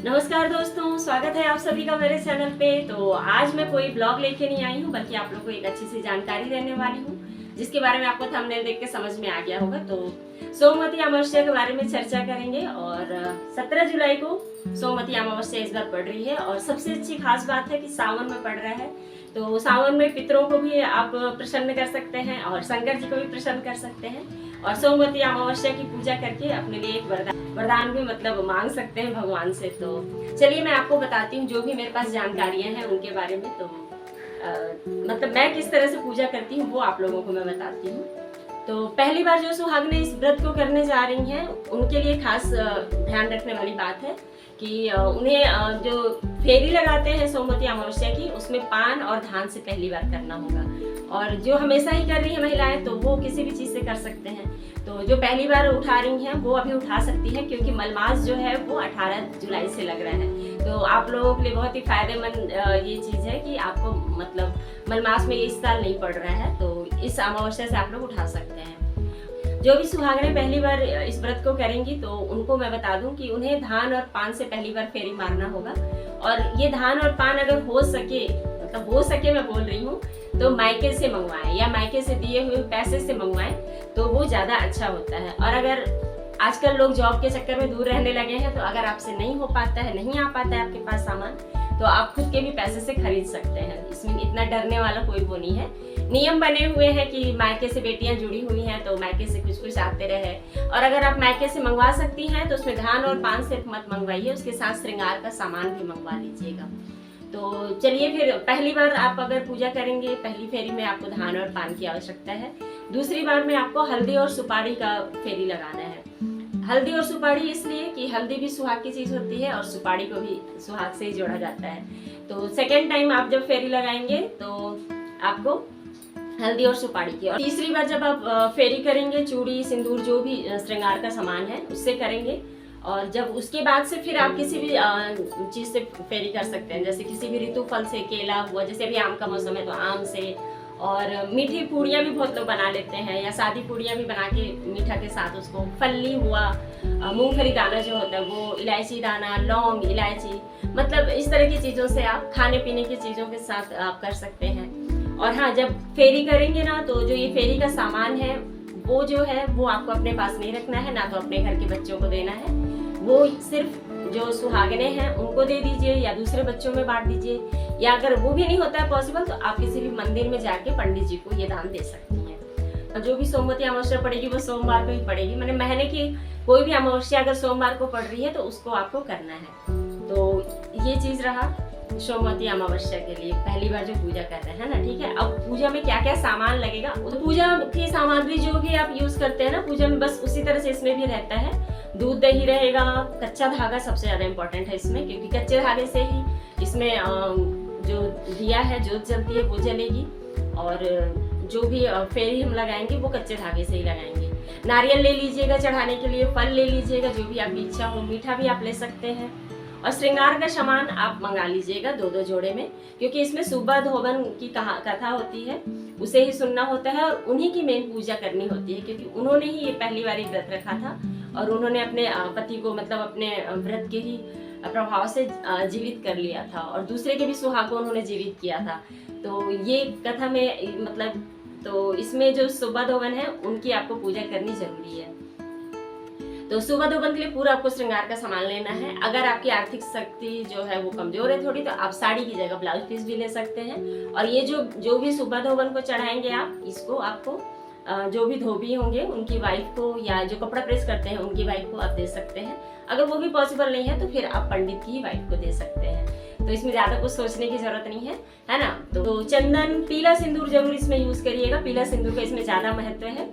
नमस्कार दोस्तों, स्वागत है आप सभी का मेरे चैनल पे। तो आज मैं कोई ब्लॉग लेके नहीं आई हूँ, बल्कि आप लोगों को एक अच्छी सी जानकारी देने वाली हूँ, जिसके बारे में आपको थंबनेल देख के समझ में आ गया होगा। तो सोमवती अमावस्या के बारे में चर्चा करेंगे और 17 जुलाई को सोमवती अमावस्या इस बार पड़ रही है। और सबसे अच्छी खास बात है कि सावन में पड़ रहा है, तो सावन में पितरों को भी आप प्रसन्न कर सकते हैं और शंकर जी को भी प्रसन्न कर सकते हैं। और सोमवती अमावस्या की पूजा करके अपने लिए एक वरदान भी मतलब मांग सकते हैं भगवान से। तो चलिए मैं आपको बताती हूँ जो भी मेरे पास जानकारियां हैं उनके बारे में। तो मतलब मैं किस तरह से पूजा करती हूँ वो आप लोगों को मैं बताती हूँ। तो पहली बार जो सुहागनें इस व्रत को करने जा रही हैं उनके लिए खास ध्यान रखने वाली बात है कि उन्हें जो फेरी लगाते हैं सोमवती अमावस्या की, उसमें पान और धान से पहली बार करना होगा। और जो हमेशा ही कर रही है महिलाएं तो वो किसी भी चीज से कर सकते हैं। तो जो पहली बार उठा रही हैं वो अभी उठा सकती हैं, क्योंकि मलमास जो है वो 18 जुलाई से लग रहा है। तो आप लोगों के लिए बहुत ही फायदेमंद ये चीज है कि आपको मतलब मलमास में ये इस साल नहीं पड़ रहा है, तो इस अमावस्या से आप लोग उठा सकते हैं। जो भी सुहागनें पहली बार इस व्रत को करेंगी तो उनको मैं बता दूं कि उन्हें धान और पान से पहली बार फेरी मारना होगा। और ये धान और पान अगर हो सके, मतलब हो सके मैं बोल रही हूँ, तो मायके से मंगवाएं या मायके से दिए हुए पैसे से मंगवाएं तो वो ज्यादा अच्छा होता है। और अगर आजकल लोग जॉब के चक्कर में दूर रहने लगे हैं, तो अगर आपसे नहीं हो पाता है, नहीं आ पाता है आपके पास सामान, तो आप खुद के भी पैसे से खरीद सकते हैं। इसमें इतना डरने वाला कोई वो नहीं है। नियम बने हुए हैं कि मायके से बेटियां जुड़ी हुई हैं तो मायके से कुछ कुछ आते रहे। और अगर आप मायके से मंगवा सकती हैं तो उसमें धान और पान सिर्फ मत मंगवाइए, उसके साथ श्रृंगार का सामान भी मंगवा लीजिएगा। तो चलिए फिर, पहली बार आप अगर पूजा करेंगे, पहली फेरी में आपको धान और पान की आवश्यकता है। दूसरी बार में आपको हल्दी और सुपारी का फेरी लगाना है। हल्दी और सुपारी इसलिए कि हल्दी भी सुहाग की चीज होती है और सुपारी को भी सुहाग से ही जोड़ा जाता है। तो सेकेंड टाइम आप जब फेरी लगाएंगे तो आपको हल्दी और सुपारी की। और तीसरी बार जब आप फेरी करेंगे, चूड़ी सिंदूर जो भी श्रृंगार का सामान है उससे करेंगे। और जब उसके बाद से फिर आप किसी भी चीज से फेरी कर सकते हैं, जैसे किसी भी ऋतु फल से, केला हुआ, जैसे अभी आम का मौसम है तो आम से। और मीठी पूड़ियाँ भी बहुत लोग बना लेते हैं, या सादी पूड़ियाँ भी बना के मीठा के साथ उसको, फल्ली हुआ, मूंगफली दाना जो होता है वो, इलायची दाना, लौंग, इलायची, मतलब इस तरह की चीज़ों से आप खाने पीने की चीज़ों के साथ आप कर सकते हैं। और हाँ, जब फेरी करेंगे ना तो जो ये फेरी का सामान है वो जो है वो आपको अपने पास नहीं रखना है, ना तो अपने घर के बच्चों को देना है। वो सिर्फ जो सुहागनें हैं उनको दे दीजिए या दूसरे बच्चों में बांट दीजिए। या अगर वो भी नहीं होता है पॉसिबल तो आप किसी भी मंदिर में जाके पंडित जी को ये दान दे सकती हैं। जो भी सोमवती अमावस्या पड़ेगी वो सोमवार को ही पड़ेगी, मैंने महीने की कोई भी अमावस्या अगर सोमवार को पड़ रही है तो उसको आपको करना है। तो ये चीज रहा सोमवती अमावस्या के लिए पहली बार जो पूजा कर रहे हैं ना, ठीक है। अब पूजा में क्या क्या सामान लगेगा, तो पूजा की सामग्री जो भी आप यूज करते हैं ना पूजा में, बस उसी तरह से इसमें भी रहता है। दूध दही रहेगा, कच्चा धागा सबसे ज्यादा इम्पोर्टेंट है इसमें, क्योंकि कच्चे धागे से ही इसमें जो दिया है, जोत जलती है वो जलेगी। और जो भी फेरी हम लगाएंगे वो कच्चे धागे से ही लगाएंगे। नारियल ले लीजिएगा चढ़ाने के लिए, फल ले लीजिएगा, जो भी आपकी इच्छा हो, मीठा भी आप ले सकते हैं। और श्रृंगार का सामान आप मंगा लीजिएगा 2-2 जोड़े में, क्योंकि इसमें सुबह धोबन की कथा होती है, उसे ही सुनना होता है और उन्हीं की मेन पूजा करनी होती है, क्योंकि उन्होंने ही ये पहली बार व्रत रखा था और उन्होंने अपने पति को मतलब अपने व्रत के ही प्रभाव से जीवित कर लिया था और दूसरे के भी सुहाग को उन्होंने जीवित किया था। तो ये कथा में मतलब, तो इसमें जो सुबह धोबन है उनकी आपको पूजा करनी जरूरी है। तो सुबह धोबन के लिए पूरा आपको श्रृंगार का सामान लेना है। अगर आपकी आर्थिक शक्ति जो है वो कमजोर है थोड़ी, तो आप साड़ी की जगह ब्लाउज पीस भी ले सकते हैं। और ये जो भी सुबह धोबन को चढ़ाएंगे आप, इसको आपको जो भी धोबी होंगे उनकी वाइफ को, या जो कपड़ा प्रेस करते हैं उनकी वाइफ को आप दे सकते हैं। अगर वो भी पॉसिबल नहीं है तो फिर आप पंडित की वाइफ को दे सकते हैं। तो इसमें ज्यादा कुछ सोचने की जरूरत नहीं है ना। तो चंदन, पीला सिंदूर जरूर इसमें यूज करिएगा, पीला सिंदूर का इसमें ज्यादा महत्व है।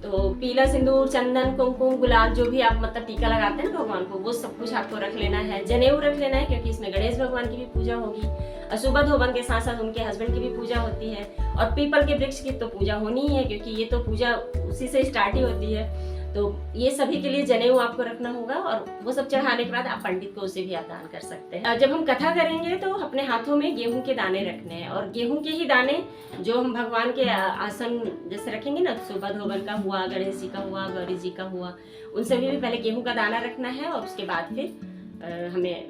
तो पीला सिंदूर, चंदन, कुमकुम, गुलाल, जो भी आप मतलब टीका लगाते हैं ना भगवान को, वो सब कुछ आपको रख लेना है। जनेऊ रख लेना है, क्योंकि इसमें गणेश भगवान की भी पूजा होगी और सुबह धोबन के साथ साथ उनके हस्बैंड की भी पूजा होती है। और पीपल के वृक्ष की तो पूजा होनी ही है, क्योंकि ये तो पूजा उसी से स्टार्ट ही होती है। तो ये सभी के लिए जनेऊ आपको रखना होगा और वो सब चढ़ाने के बाद आप पंडित को उसे भी आप दान कर सकते हैं। जब हम कथा करेंगे तो अपने हाथों में गेहूं के दाने रखने हैं, और गेहूं के ही दाने जो हम भगवान के आसन जैसे रखेंगे ना, सुबह धोबन का हुआ, गणेश जी का हुआ, गौरी जी का हुआ, उन सभी में पहले गेहूं का दाना रखना है और उसके बाद फिर हमें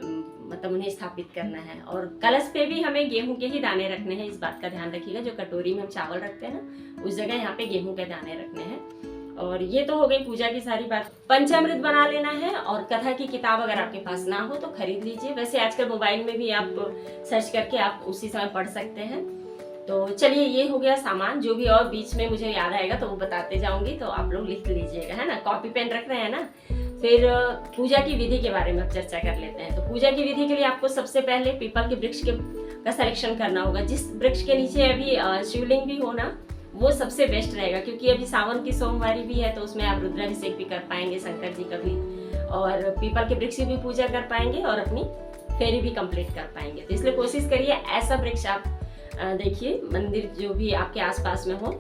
मतलब उन्हें स्थापित करना है। और कलश पे भी हमें गेहूं के ही दाने रखने हैं, इस बात का ध्यान रखिएगा। जो कटोरी में हम चावल रखते हैं ना, उस जगह यहाँ पे गेहूं के दाने रखने हैं। और ये तो हो गई पूजा की सारी बात। पंचामृत बना लेना है, और कथा की किताब अगर आपके पास ना हो तो खरीद लीजिए। वैसे आजकल मोबाइल में भी आप सर्च करके आप उसी समय पढ़ सकते हैं। तो चलिए, ये हो गया सामान। जो भी और बीच में मुझे याद आएगा तो वो बताते जाऊंगी, तो आप लोग लिख लीजिएगा, है ना। कॉपी पेन रख रहे हैं ना। फिर पूजा की विधि के बारे में अब चर्चा कर लेते हैं। तो पूजा की विधि के लिए आपको सबसे पहले पीपल के वृक्ष का सिलेक्शन करना होगा। जिस वृक्ष के नीचे अभी शिवलिंग भी हो ना, वो सबसे बेस्ट रहेगा, क्योंकि अभी सावन की सोमवारी भी है, तो उसमें आप रुद्राभिषेक भी कर पाएंगे शंकर जी का भी, और पीपल के वृक्ष की भी पूजा कर पाएंगे, और अपनी फेरी भी कंप्लीट कर पाएंगे। तो इसलिए कोशिश करिए ऐसा वृक्ष आप देखिए, मंदिर जो भी आपके आसपास में हो,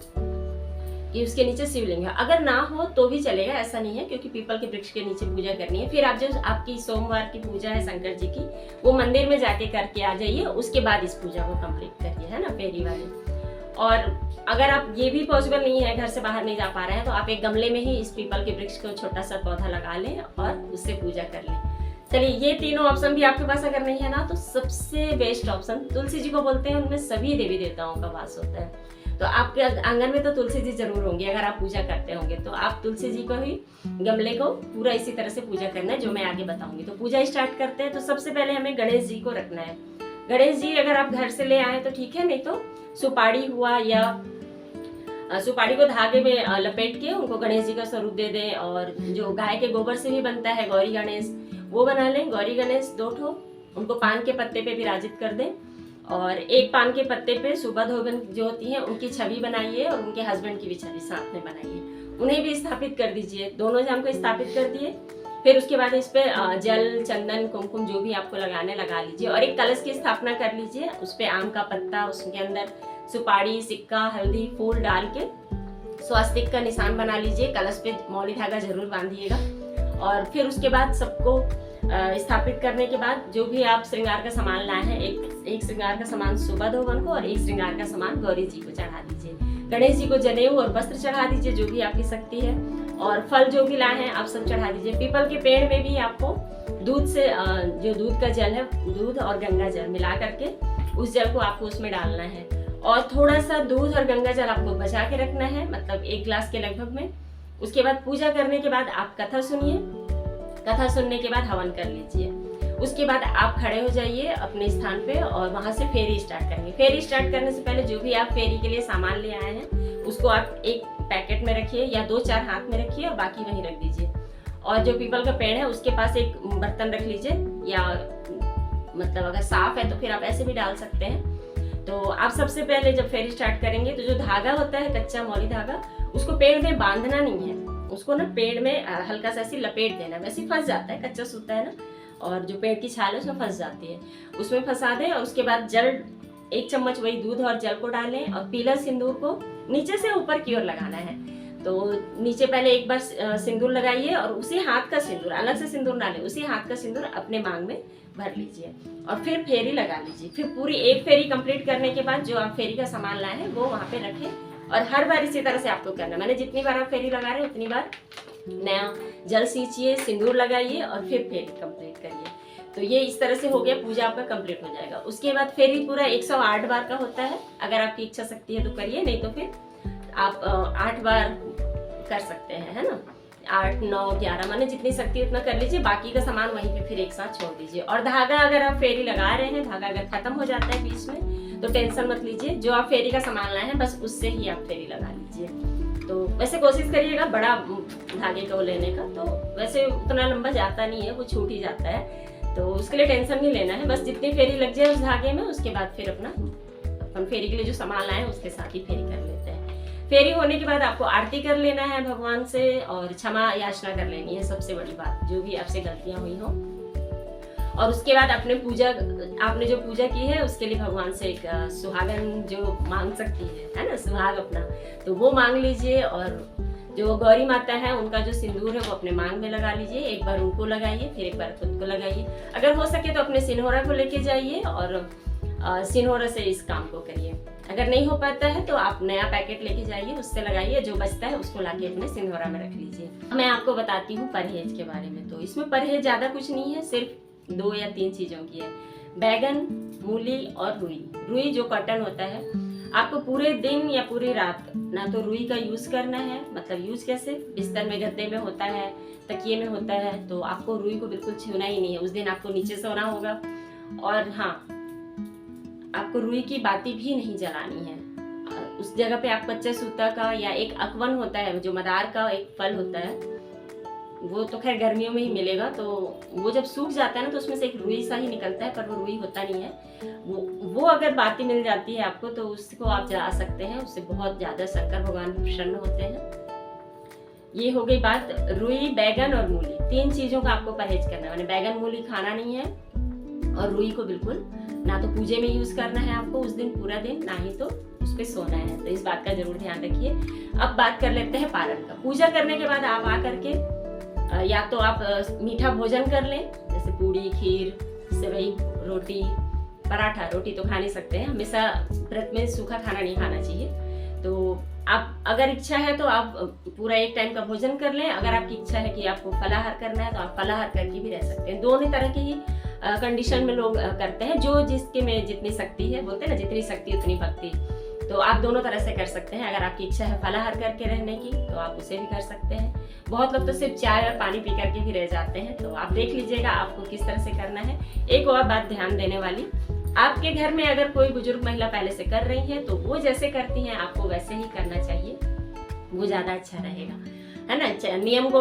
कि उसके नीचे शिवलिंग है। अगर ना हो तो भी चलेगा, ऐसा नहीं है, क्योंकि पीपल के वृक्ष के नीचे पूजा करनी है। फिर आप जो आपकी सोमवार की पूजा है शंकर जी की, वो मंदिर में जाके करके आ जाइए, उसके बाद इस पूजा को कंप्लीट करिए, है ना, फेरी वाली। और अगर आप ये भी पॉसिबल नहीं है, घर से बाहर नहीं जा पा रहे हैं, तो आप एक गमले में ही इस पीपल के वृक्ष को छोटा सा पौधा लगा लें और उससे पूजा कर लें। चलिए, ये तीनों ऑप्शन भी आपके पास अगर नहीं है ना, तो सबसे बेस्ट ऑप्शन तुलसी जी को बोलते हैं। उनमें सभी देवी देवताओं का वास होता है, तो आपके आंगन में तो तुलसी जी जरूर होंगे। अगर आप पूजा करते होंगे तो आप तुलसी जी को ही, गमले को पूरा इसी तरह से पूजा करना है, जो मैं आगे बताऊंगी। तो पूजा स्टार्ट करते हैं। तो सबसे पहले हमें गणेश जी को रखना है। गणेश जी अगर आप घर से ले आए तो ठीक है, नहीं तो सुपारी हुआ, या सुपारी को धागे में लपेट के उनको गणेश जी का स्वरूप दे दें। और जो गाय के गोबर से भी बनता है गौरी गणेश, वो बना लें। गौरी गणेश 2 ठो, उनको पान के पत्ते पे विराजित कर दें। और एक पान के पत्ते पे सुबोधोगन जो होती हैं उनकी छवि बनाइए, और उनके हस्बैंड की भी छवि साथ में बनाइए। उन्हें भी स्थापित कर दीजिए, दोनों जाम को स्थापित कर दिए। फिर उसके बाद इस पे जल, चंदन, कुमकुम जो भी आपको लगाने लगा लीजिए, और एक कलश की स्थापना कर लीजिए। उस पे आम का पत्ता, उसके अंदर सुपारी, सिक्का, हल्दी, फूल डाल के स्वास्तिक का निशान बना लीजिए। कलश पे मौली धागा जरूर बांधिएगा। और फिर उसके बाद सबको स्थापित करने के बाद जो भी आप श्रृंगार का सामान लाए हैं, एक श्रृंगार का सामान सुबोधोगन को और एक श्रृंगार का सामान गौरी जी को चढ़ा दीजिए। गणेश जी को जनेऊ और वस्त्र चढ़ा दीजिए, जो भी आपकी शक्ति है। और फल जो भी लाए हैं आप सब चढ़ा दीजिए। पीपल के पेड़ में भी आपको दूध से, जो दूध का जल है, दूध और गंगा जल मिला करके उस जल को आपको उसमें डालना है। और थोड़ा सा दूध और गंगा जल आपको बचा के रखना है, मतलब 1 गिलास के लगभग में। उसके बाद पूजा करने के बाद आप कथा सुनिए। कथा सुनने के बाद हवन कर लीजिए। उसके बाद आप खड़े हो जाइए अपने स्थान पे, और वहां से फेरी स्टार्ट करेंगे। फेरी स्टार्ट करने से पहले जो भी आप फेरी के लिए सामान ले आए हैं, उसको आप एक पैकेट में रखिए, या 2-4 हाथ में रखिए, और बाकी वहीं रख दीजिए। और जो पीपल का पेड़ है उसके पास एक बर्तन रख लीजिए, या मतलब अगर साफ है तो फिर आप ऐसे भी डाल सकते हैं। तो आप सबसे पहले जब फेरी स्टार्ट करेंगे, तो जो धागा होता है कच्चा मौली धागा, उसको पेड़ में बांधना नहीं है, उसको ना पेड़ में हल्का सा ऐसे लपेट देना। वैसे फंस जाता है, कच्चा सूता है ना, और जो पेड़ की छाल है उसमें फंस जाती है, उसमें फंसा दें। और उसके बाद जल, 1 चम्मच वही दूध और जल को डालें, और पीला सिंदूर को नीचे से ऊपर की ओर लगाना है। तो नीचे पहले एक बार सिंदूर लगाइए, और उसी हाथ का सिंदूर, अलग से सिंदूर ना लें, उसी हाथ का सिंदूर अपने मांग में भर लीजिए, और फिर फेरी लगा लीजिए। फिर पूरी एक फेरी कंप्लीट करने के बाद जो आप फेरी का सामान लाए हैं वो वहाँ पे रखें। और हर बार इसी तरह से आपको करना है। मैंने जितनी बार आप फेरी लगा रहे हैं उतनी बार नया जल सींचिए, सिंदूर लगाइए, और फिर फेरी कंप्लीट करिए। तो ये इस तरह से हो गया, पूजा आपका कंप्लीट हो जाएगा। उसके बाद फेरी पूरा 108 बार का होता है। अगर आपकी इच्छा शक्ति है तो करिए, नहीं तो फिर आप 8 बार कर सकते हैं, है ना। 8, 9, 11 माने जितनी शक्ति उतना कर लीजिए। बाकी का सामान वहीं पे फिर एक साथ छोड़ दीजिए। और धागा अगर आप फेरी लगा रहे हैं, धागा अगर खत्म हो जाता है बीच में, तो टेंशन मत लीजिए। जो आप फेरी का सामान लाए हैं बस उससे ही आप फेरी लगा लीजिए। तो वैसे कोशिश करिएगा बड़ा धागे को लेने का, तो वैसे उतना लंबा जाता नहीं है, वो छूट ही जाता है, तो उसके लिए टेंशन नहीं लेना है। बस जितनी फेरी लग जाए उस धागे में, उसके बाद फिर अपना अपन फेरी के लिए जो सामान लाए हैं उसके साथ ही फेरी कर लेते हैं। फेरी होने के बाद आपको आरती कर लेना है भगवान से, और क्षमा याचना कर लेनी है, सबसे बड़ी बात, जो भी आपसे गलतियां हुई हो। और उसके बाद आपने जो पूजा की है उसके लिए भगवान से एक सुहागन जो मांग सकती है ना, सुहाग अपना, तो वो मांग लीजिए। और जो गौरी माता है उनका जो सिंदूर है वो अपने मांग में लगा लीजिए। एक बार उनको लगाइए, फिर एक बार खुद को लगाइए। अगर हो सके तो अपने सिन्होरा को लेके जाइए और सिन्होरा से इस काम को करिए। अगर नहीं हो पाता है तो आप नया पैकेट लेके जाइए, उससे लगाइए, जो बचता है उसको लाके अपने सिन्होरा में रख लीजिए। मैं आपको बताती हूँ परहेज के बारे में। तो इसमें परहेज ज्यादा कुछ नहीं है, सिर्फ 2 या 3 चीज़ों की है। बैगन, मूली और रुई। रुई जो कॉटन होता है, आपको पूरे दिन या पूरी रात ना तो रुई का यूज़ करना है, मतलब यूज़ कैसे, बिस्तर में गद्दे में होता है, तकिए में होता है, तो आपको रुई को बिल्कुल छूना ही नहीं है। उस दिन आपको नीचे सोना होगा। और हाँ, आपको रुई की बाती भी नहीं जलानी है। उस जगह पे आप कच्चा सूता का या एक अकवन होता है, जो मदार का एक फल होता है, वो तो खैर गर्मियों में ही मिलेगा, तो वो जब सूख जाता है ना तो उसमें से एक रुई सा ही निकलता है, पर वो रुई होता नहीं है। वो अगर बाती मिल जाती है आपको तो उसको आप जला सकते हैं, उससे बहुत ज़्यादा शंकर भगवान प्रसन्न होते हैं। ये हो गई बात रुई, बैगन और मूली। 3 चीज़ों का आपको परहेज करना है, माने बैगन मूली खाना नहीं है, और रुई को बिल्कुल ना तो पूजे में यूज़ करना है आपको उस दिन पूरा दिन, ना ही तो उस पर सोना है। तो इस बात का जरूर ध्यान रखिए। अब बात कर लेते हैं पारण का। पूजा करने के बाद आप आ करके या तो आप मीठा भोजन कर लें, जैसे पूड़ी, खीर, सेवई, रोटी, पराठा। रोटी तो खा नहीं सकते हैं, हमेशा व्रत में सूखा खाना नहीं खाना चाहिए। तो आप अगर इच्छा है तो आप पूरा एक टाइम का भोजन कर लें। अगर आपकी इच्छा है कि आपको फलाहार करना है तो आप फलाहार करके भी रह सकते हैं। दोनों तरह की ही कंडीशन में लोग करते हैं, जो जिसके में जितनी शक्ति है, बोलते हैं ना जितनी शक्ति उतनी भक्ति। तो आप दोनों तरह से कर सकते हैं। अगर आपकी इच्छा है फलाहार करके रहने की तो आप उसे भी कर सकते हैं। बहुत लोग तो सिर्फ चाय और पानी पी करके भी रह जाते हैं, तो आप देख लीजिएगा आपको किस तरह से करना है। एक और बात ध्यान देने वाली, आपके घर में अगर कोई बुजुर्ग महिला पहले से कर रही है तो वो जैसे करती हैं आपको वैसे ही करना चाहिए, वो ज़्यादा अच्छा रहेगा, है ना। नियम को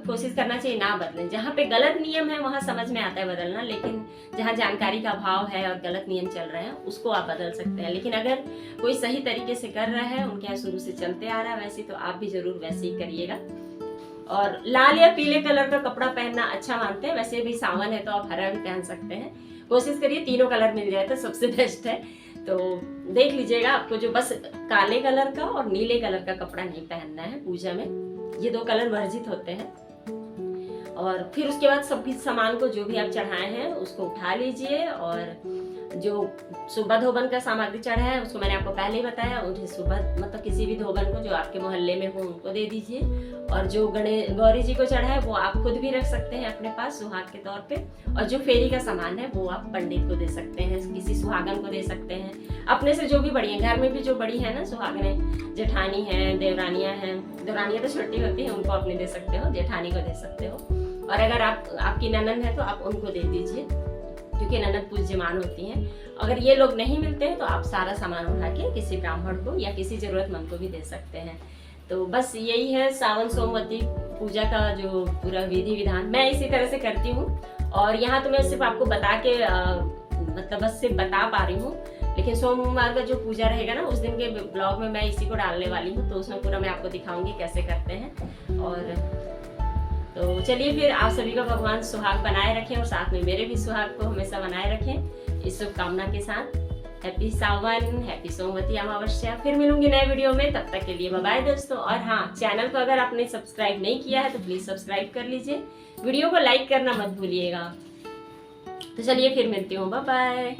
कोशिश करना चाहिए ना बदलें। जहाँ पे गलत नियम है वहाँ समझ में आता है बदलना, लेकिन जहाँ जानकारी का अभाव है और गलत नियम चल रहे हैं उसको आप बदल सकते हैं। लेकिन अगर कोई सही तरीके से कर रहा है, उनके यहाँ शुरू से चलते आ रहा है वैसे, तो आप भी जरूर वैसे ही करिएगा। और लाल या पीले कलर का कपड़ा पहनना अच्छा मानते हैं, वैसे भी सावन है तो आप हरा भी पहन सकते हैं। कोशिश करिए तीनों कलर मिल जाए तो सबसे बेस्ट है। तो देख लीजिएगा, आपको जो बस काले कलर का और नीले कलर का कपड़ा नहीं पहनना है पूजा में, ये 2 कलर वर्जित होते हैं। और फिर उसके बाद सभी सामान को जो भी आप चढ़ाए हैं उसको उठा लीजिए, और जो सुबह धोबन का सामग्री चढ़ा है उसको मैंने आपको पहले ही बताया, उन्हें सुबह मतलब किसी भी धोबन को जो आपके मोहल्ले में हो उनको दे दीजिए। और जो गौरी जी को चढ़ा है वो आप खुद भी रख सकते हैं अपने पास सुहाग के तौर पे। और जो फेरी का सामान है वो आप पंडित को दे सकते हैं, किसी सुहागन को दे सकते हैं, अपने से जो भी बड़ी है, घर में भी जो बड़ी है ना सुहागने, जेठानी है, देवरानियां हैं, देवरानियां तो छोटी होती है, उनको अपने दे सकते हो, जेठानी को दे सकते हो। और अगर आपकी ननद है तो आप उनको दे दीजिए, क्योंकि ननद पूज्यमान होती हैं। अगर ये लोग नहीं मिलते हैं तो आप सारा सामान उठा के किसी ब्राह्मण को या किसी जरूरतमंद को भी दे सकते हैं। तो बस यही है सावन सोमवती पूजा का जो पूरा विधि विधान, मैं इसी तरह से करती हूँ। और यहाँ तो मैं सिर्फ आपको बता के मतलब बस सिर्फ बता पा रही हूँ, लेकिन सोमवार का जो पूजा रहेगा ना उस दिन के ब्लॉग में मैं इसी को डालने वाली हूँ, तो उसमें पूरा मैं आपको दिखाऊंगी कैसे करते हैं। और तो चलिए फिर आप सभी का भगवान सुहाग बनाए रखें, और साथ में मेरे भी सुहाग को हमेशा बनाए रखें, इस शुभकामना के साथ। हैप्पी सावन, हैप्पी सोमवती अमावस्या। फिर मिलूंगी नए वीडियो में, तब तक के लिए बाय बाय दोस्तों। और हाँ, चैनल को अगर आपने सब्सक्राइब नहीं किया है तो प्लीज सब्सक्राइब कर लीजिए, वीडियो को लाइक करना मत भूलिएगा। तो चलिए फिर मिलती हूँ, बाय बाय।